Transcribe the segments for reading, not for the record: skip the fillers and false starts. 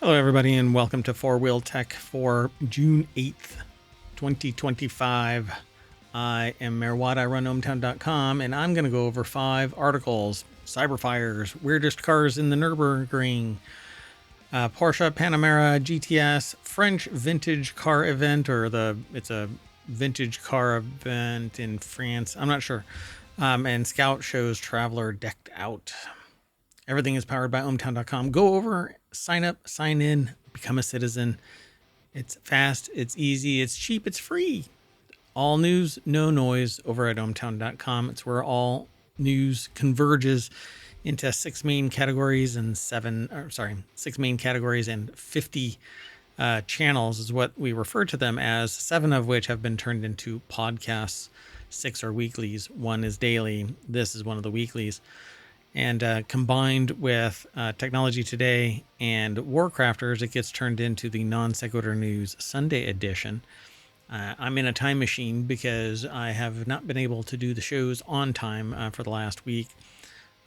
Hello, everybody, and welcome to FourWheelTech for June 8th, 2025. I am MayorWatt. I run ohmTown.com, and I'm going to go over 5 articles. Cyber fires, weirdest cars in the Nurburgring, Porsche Panamera GTS, French vintage car event, it's a vintage car event in France. I'm not sure. And Scout shows Traveler decked out. Everything is powered by ohmTown.com. Go over, sign up, sign in, become a citizen. It's fast, it's easy, it's cheap, it's free. All news, no noise over at ohmTown.com. It's where all news converges into 6 main categories and 6 main categories and 50 channels is what we refer to them as, 7 of which have been turned into podcasts. 6 are weeklies, 1 is daily. This is one of the weeklies. And combined with TechnologyToday and WarCrafters, it gets turned into the Non Sequitur News Sunday edition. I'm in a time machine because I have not been able to do the shows on time for the last week.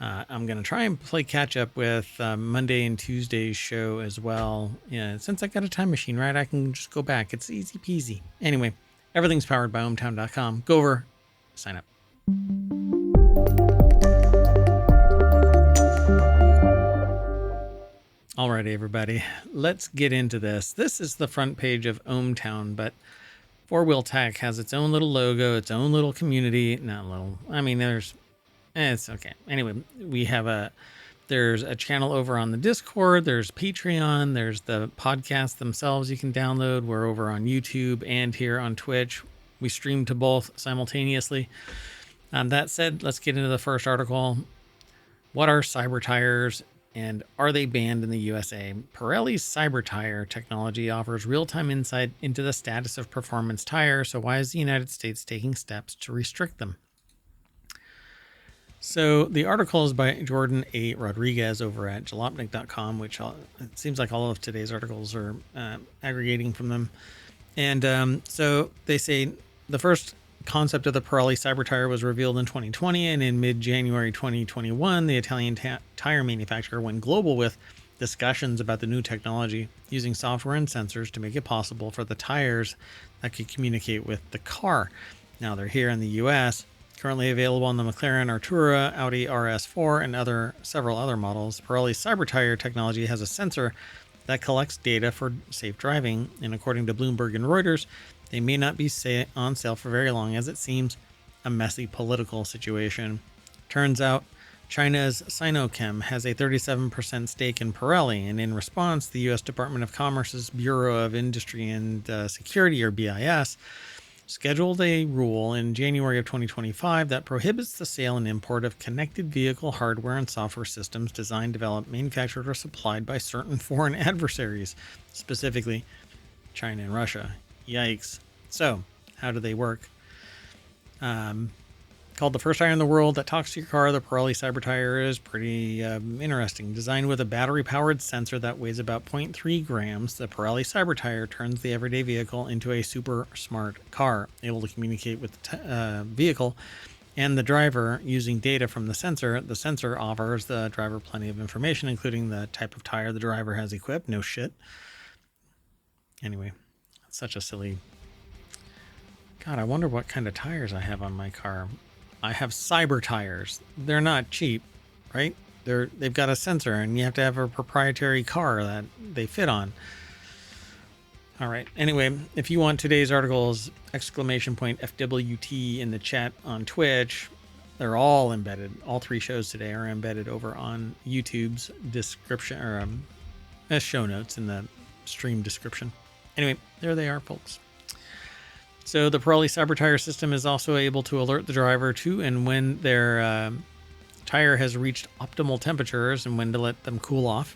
I'm going to try and play catch up with Monday and Tuesday's show as well. Yeah, since I got a time machine, right, I can just go back. It's easy peasy. Anyway, everything's powered by ohmTown.com. Go over, sign up. Alrighty, everybody, let's get into this. This is the front page of ohmTown, but FourWheelTech has its own little logo, its own little community. Not little. I mean, it's okay. Anyway, there's a channel over on the Discord. There's Patreon. There's the podcasts themselves you can download. We're over on YouTube and here on Twitch. We stream to both simultaneously. That said, let's get into the first article. What are cyber tires? And are they banned in the USA? Pirelli's cyber tire technology offers real-time insight into the status of performance tires. So why is the United States taking steps to restrict them? So the article is by Jordan A. Rodriguez over at jalopnik.com, which it seems like all of today's articles are aggregating from them. And so they say the first concept of the Pirelli cyber tire was revealed in 2020, and in mid-January 2021, the Italian tire manufacturer went global with discussions about the new technology, using software and sensors to make it possible for the tires that could communicate with the car. Now they're here in the US, currently available on the McLaren Artura, Audi RS4, and several other models. Pirelli's cyber tire technology has a sensor that collects data for safe driving, and according to Bloomberg and Reuters, they may not be on sale for very long, as it seems a messy political situation. Turns out China's Sinochem has a 37% stake in Pirelli, and in response, the U.S. Department of Commerce's Bureau of Industry and Security, or BIS, scheduled a rule in January of 2025 that prohibits the sale and import of connected vehicle hardware and software systems designed, developed, manufactured, or supplied by certain foreign adversaries, specifically China and Russia. Yikes. So, how do they work? Called the first tire in the world that talks to your car, the Pirelli cyber tire is pretty interesting. Designed with a battery-powered sensor that weighs about 0.3 grams, the Pirelli cyber tire turns the everyday vehicle into a super smart car, able to communicate with the vehicle and the driver using data from the sensor. The sensor offers the driver plenty of information, including the type of tire the driver has equipped. No shit. Anyway. Such a silly. God, I wonder what kind of tires I have on my car. I have cyber tires. They're not cheap, right? They've got a sensor, and you have to have a proprietary car that they fit on. All right. Anyway, if you want today's articles, !FWT in the chat on Twitch. They're all embedded. All 3 shows today are embedded over on YouTube's description, or as show notes in the stream description. Anyway, there they are, folks. So the Pirelli cyber tire system is also able to alert the driver to and when their tire has reached optimal temperatures and when to let them cool off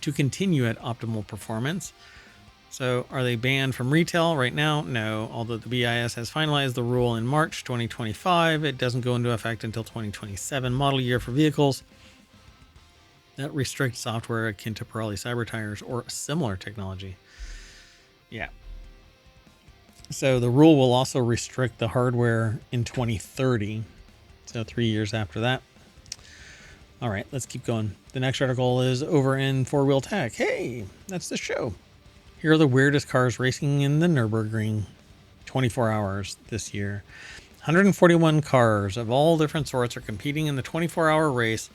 to continue at optimal performance. So are they banned from retail right now? No, although the BIS has finalized the rule in March 2025. It doesn't go into effect until 2027 model year for vehicles that restrict software akin to Pirelli cyber tires or similar technology. Yeah. So the rule will also restrict the hardware in 2030. So 3 years after that. All right, let's keep going. The next article is over in FourWheelTech. Hey, that's the show. Here are the weirdest cars racing in the Nurburgring. 24 hours this year. 141 cars of all different sorts are competing in the 24-hour race.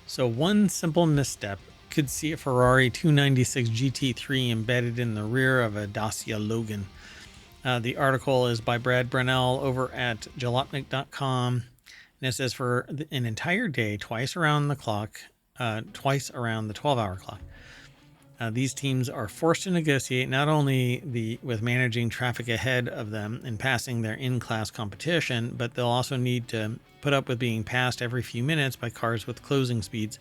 So one simple misstep could see a Ferrari 296 GT3 embedded in the rear of a Dacia Logan. The article is by Brad Brunell over at jalopnik.com. And it says for an entire day, twice around the 12-hour clock, these teams are forced to negotiate not only with managing traffic ahead of them and passing their in-class competition, but they'll also need to put up with being passed every few minutes by cars with closing speeds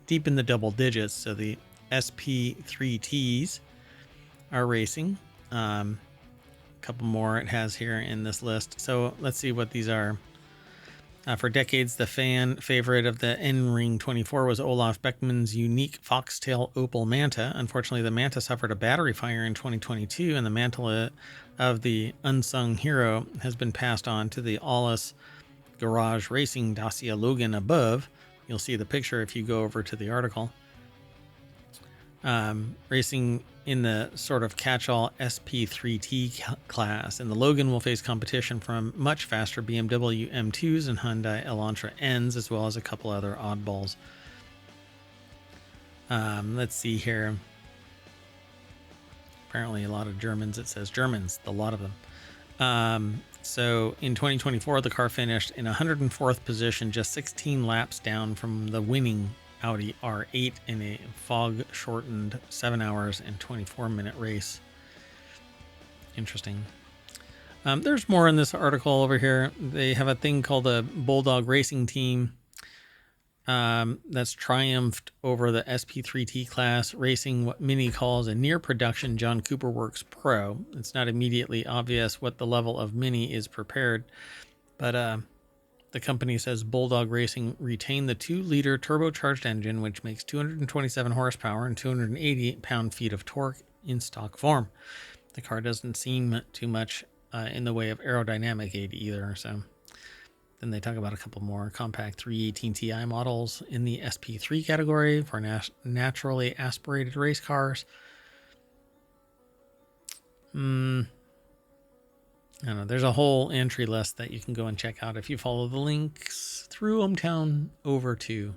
deep in the double digits. So the SP3Ts are racing. A couple more it has here in this list. So let's see what these are. For decades, the fan favorite of the N-Ring 24 was Olaf Beckmann's unique foxtail Opel Manta. Unfortunately, the Manta suffered a battery fire in 2022, and the mantle of the unsung hero has been passed on to the Aulis Garage Racing Dacia Logan above. You'll see the picture if you go over to the article. Racing in the sort of catch-all SP3T class, and the Logan will face competition from much faster BMW M2s and Hyundai Elantra Ns, as well as a couple other oddballs. Let's see here. Apparently a lot of Germans. It says Germans, a lot of them. So in 2024, the car finished in 104th position, just 16 laps down from the winning Audi R8 in a fog-shortened 7 hours and 24-minute race. Interesting. There's more in this article over here. They have a thing called the Bulldog Racing Team that's triumphed over the SP3T class, racing what Mini calls a near-production John Cooper Works Pro. It's not immediately obvious what the level of Mini is prepared, but the company says Bulldog Racing retained the 2-liter turbocharged engine, which makes 227 horsepower and 280 pound-feet of torque in stock form. The car doesn't seem too much in the way of aerodynamic aid either. So then they talk about a couple more compact 318 Ti models in the SP3 category for naturally aspirated race cars. I don't know. There's a whole entry list that you can go and check out if you follow the links through ohmTown over to,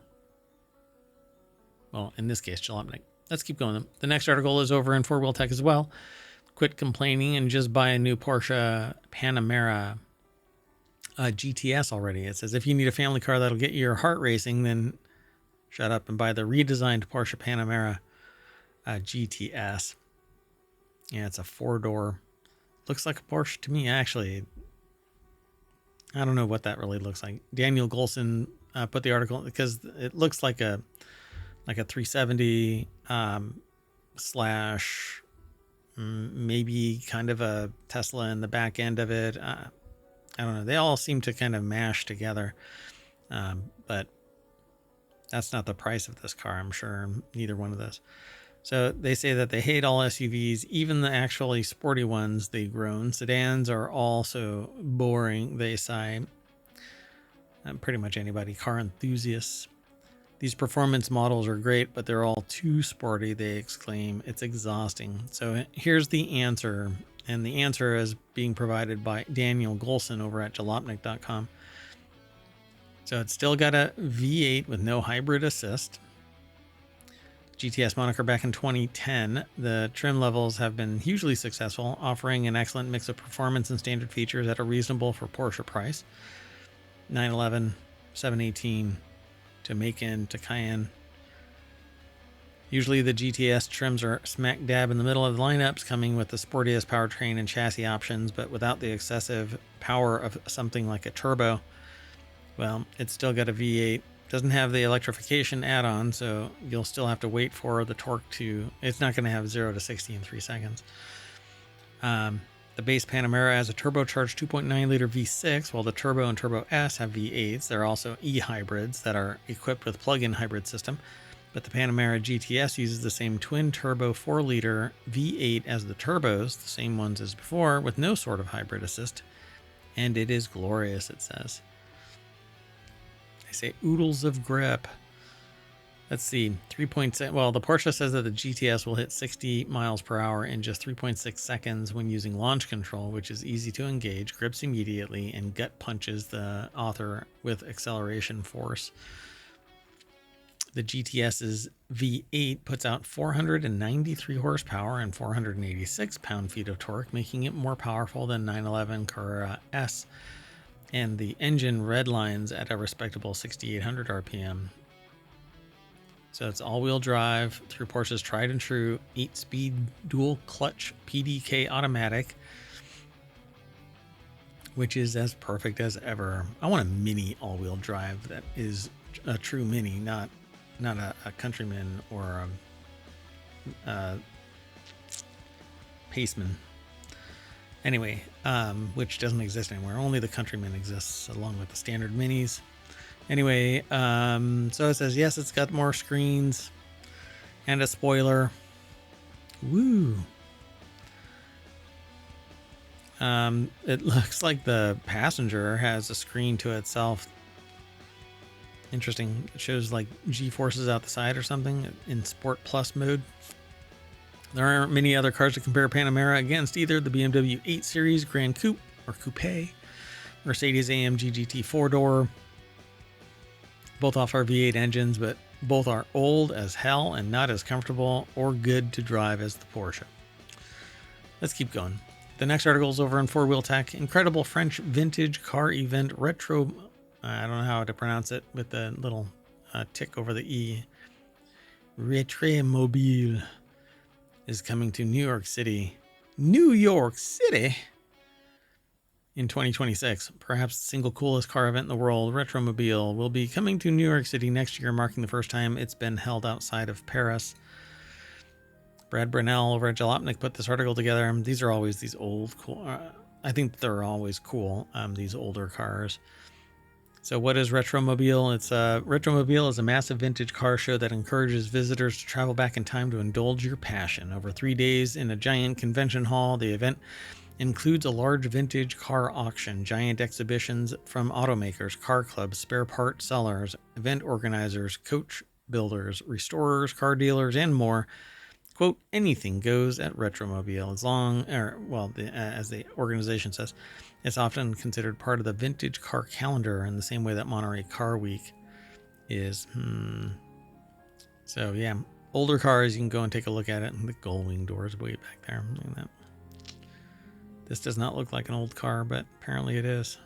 well, in this case, Jalopnik. Let's keep going. The next article is over in FourWheelTech as well. Quit complaining and just buy a new Porsche Panamera GTS already. It says if you need a family car that'll get your heart racing, then shut up and buy the redesigned Porsche Panamera GTS. Yeah, it's a 4-door. Looks like a Porsche to me, actually. I don't know what that really looks like. Daniel Golson put the article because it looks like a 370 slash maybe kind of a Tesla in the back end of it. I don't know. They all seem to kind of mash together, but that's not the price of this car, I'm sure. Neither one of those. So they say that they hate all SUVs, even the actually sporty ones they've grown. Sedans are also boring, they say. Pretty much anybody, car enthusiasts. These performance models are great, but they're all too sporty, they exclaim. It's exhausting. So here's the answer. And the answer is being provided by Daniel Golson over at jalopnik.com. So it's still got a V8 with no hybrid assist. GTS moniker back in 2010. The trim levels have been hugely successful, offering an excellent mix of performance and standard features at a reasonable for Porsche price. 911, 718 to Macan to Cayenne. Usually the GTS trims are smack dab in the middle of the lineups, coming with the sportiest powertrain and chassis options, but without the excessive power of something like a turbo. Well, it's still got a V8. Doesn't have the electrification add-on, so you'll still have to wait for the torque to... It's not going to have 0 to 60 in 3 seconds. The base Panamera has a turbocharged 2.9-liter V6, while the Turbo and Turbo S have V8s. They're also e-hybrids that are equipped with plug-in hybrid system. But the Panamera GTS uses the same twin-turbo 4-liter V8 as the turbos, the same ones as before, with no sort of hybrid assist. And it is glorious, it says. They say oodles of grip. Let's see, 3.6. Well, the Porsche says that the GTS will hit 60 miles per hour in just 3.6 seconds when using launch control, which is easy to engage, grips immediately, and gut punches the author with acceleration force. The GTS's V8 puts out 493 horsepower and 486 pound-feet of torque, making it more powerful than 911 Carrera S, and the engine redlines at a respectable 6,800 RPM. So it's all-wheel drive through Porsche's tried and true 8-speed dual-clutch PDK automatic, which is as perfect as ever. I want a mini all-wheel drive that is a true mini, not a Countryman or a Paceman. Anyway, which doesn't exist anymore. Only the Countryman exists along with the standard minis. Anyway, so it says, yes, it's got more screens and a spoiler. Woo. It looks like the passenger has a screen to itself. Interesting. It shows like G-forces out the side or something in Sport Plus mode. There aren't many other cars to compare Panamera against either. The BMW 8 Series Grand Coupe or Coupe, Mercedes-AMG GT 4-door. Both offer V8 engines, but both are old as hell and not as comfortable or good to drive as the Porsche. Let's keep going. The next article is over on FourWheelTech. Incredible French vintage car event retro. I don't know how to pronounce it with the little tick over the E. Retromobile is coming to New York City. New York City? In 2026, perhaps the single coolest car event in the world, Retromobile, will be coming to New York City next year, marking the first time it's been held outside of Paris. Brad Brunell over at Jalopnik put this article together. These are always these old, cool. I think they're always cool, these older cars. So what is Retromobile? Retromobile is a massive vintage car show that encourages visitors to travel back in time to indulge your passion. Over 3 days in a giant convention hall, the event includes a large vintage car auction, giant exhibitions from automakers, car clubs, spare part sellers, event organizers, coach builders, restorers, car dealers, and more. Quote, anything goes at Retromobile as the organization says. It's often considered part of the vintage car calendar in the same way that Monterey Car Week is. So yeah, older cars, you can go and take a look at it. The gull wing doors way back there. Look at that. This does not look like an old car, but apparently it is.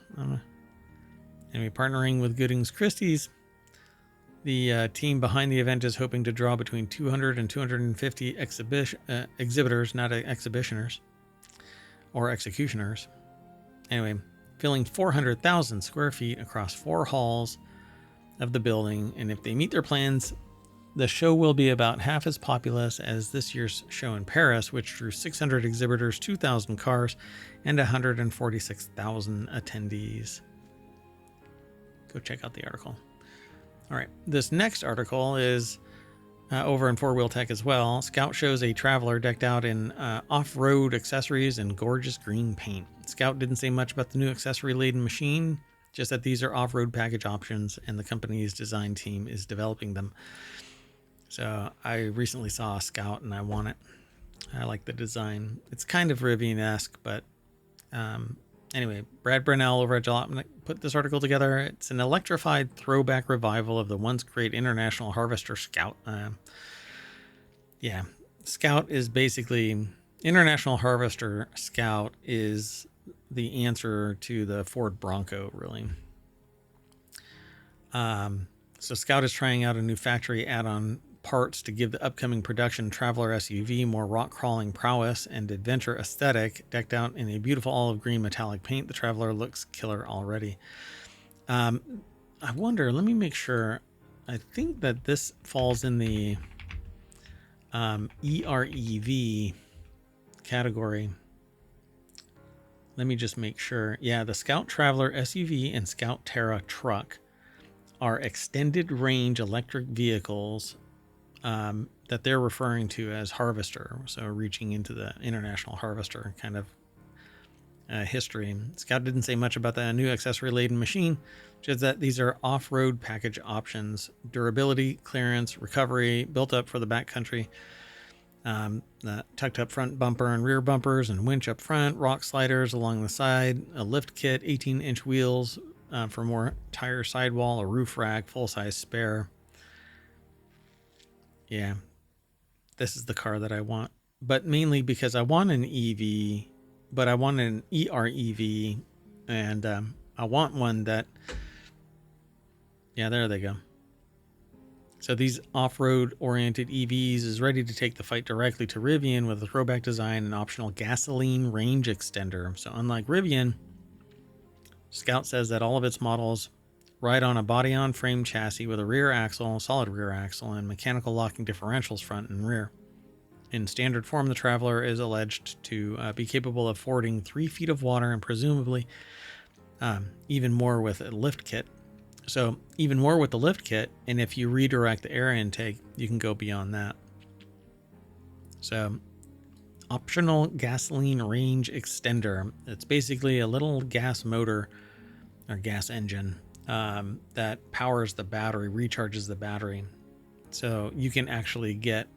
Anyway, partnering with Goodings Christie's, the team behind the event is hoping to draw between 200 and 250 exhibitors, not exhibitioners or executioners. Anyway, filling 400,000 square feet across 4 halls of the building. And if they meet their plans, the show will be about half as populous as this year's show in Paris, which drew 600 exhibitors, 2,000 cars, and 146,000 attendees. Go check out the article. All right, this next article is over in FourWheelTech as well. Scout shows a Traveler decked out in off-road accessories and gorgeous green paint. Scout didn't say much about the new accessory-laden machine, just that these are off-road package options, and the company's design team is developing them. So I recently saw a Scout, and I want it. I like the design. It's kind of Rivian-esque, but anyway, Brad Brunell over at Jalopnik put this article together. It's an electrified throwback revival of the once great International Harvester Scout. Scout is basically... International Harvester Scout is the answer to the Ford Bronco, really. So Scout is trying out a new factory add-on parts to give the upcoming production Traveler SUV more rock-crawling prowess and adventure aesthetic. Decked out in a beautiful olive green metallic paint, the Traveler looks killer already. I wonder, let me make sure. I think that this falls in the EREV category. Let me just make sure. Yeah, the Scout Traveler SUV and Scout Terra truck are extended range electric vehicles that they're referring to as Harvester. So reaching into the International Harvester kind of history. Scout didn't say much about the new accessory laden machine, Which is that these are off-road package options: durability, clearance, recovery, built up for the backcountry. The tucked up front bumper and rear bumpers and winch up front, rock sliders along the side, a lift kit, 18-inch wheels for more tire sidewall, a roof rack, full-size spare. Yeah, this is the car that I want, but mainly because I want an EV, but I want an EREV, and I want one that, yeah, there they go. So these off-road oriented EVs is ready to take the fight directly to Rivian with a throwback design and optional gasoline range extender. So unlike Rivian, Scout says that all of its models ride on a body-on-frame chassis with a rear axle, solid rear axle, and mechanical locking differentials front and rear. In standard form, the Traveler is alleged to be capable of fording 3 feet of water and presumably even more with a lift kit. So even more with the lift kit, and if you redirect the air intake, you can go beyond that. So optional gasoline range extender. It's basically a little gas motor or gas engine that powers the battery, recharges the battery. So you can actually get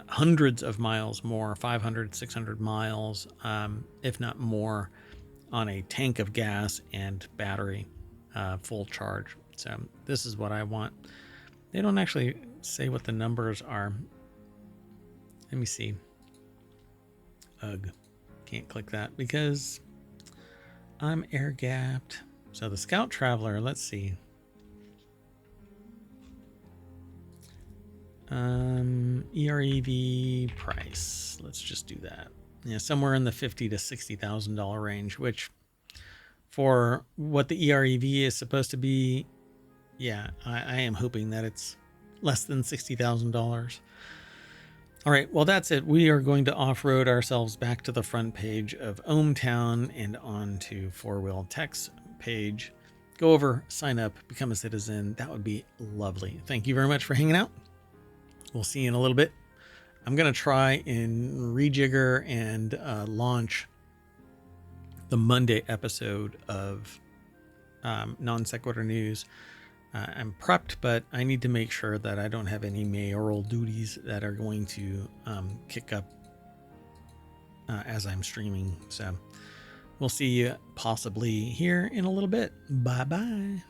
hundreds of miles more, 500, 600 miles, if not more, on a tank of gas and battery. Full charge. So this is what I want. They don't actually say what the numbers are. Let me see. Ugh, can't click that because I'm air gapped. So the Scout Traveler, let's see. EREV price. Let's just do that. Yeah, somewhere in the $50,000 to $60,000 range, which for what the EREV is supposed to be, yeah, I am hoping that it's less than $60,000. All right, well, that's it. We are going to off-road ourselves back to the front page of ohmTown and on to FourWheelTech's page. Go over, sign up, become a citizen. That would be lovely. Thank you very much for hanging out. We'll see you in a little bit. I'm going to try and rejigger and launch the Monday episode of Non Sequitur News. I'm prepped, but I need to make sure that I don't have any mayoral duties that are going to kick up as I'm streaming. So we'll see you possibly here in a little bit. Bye-bye.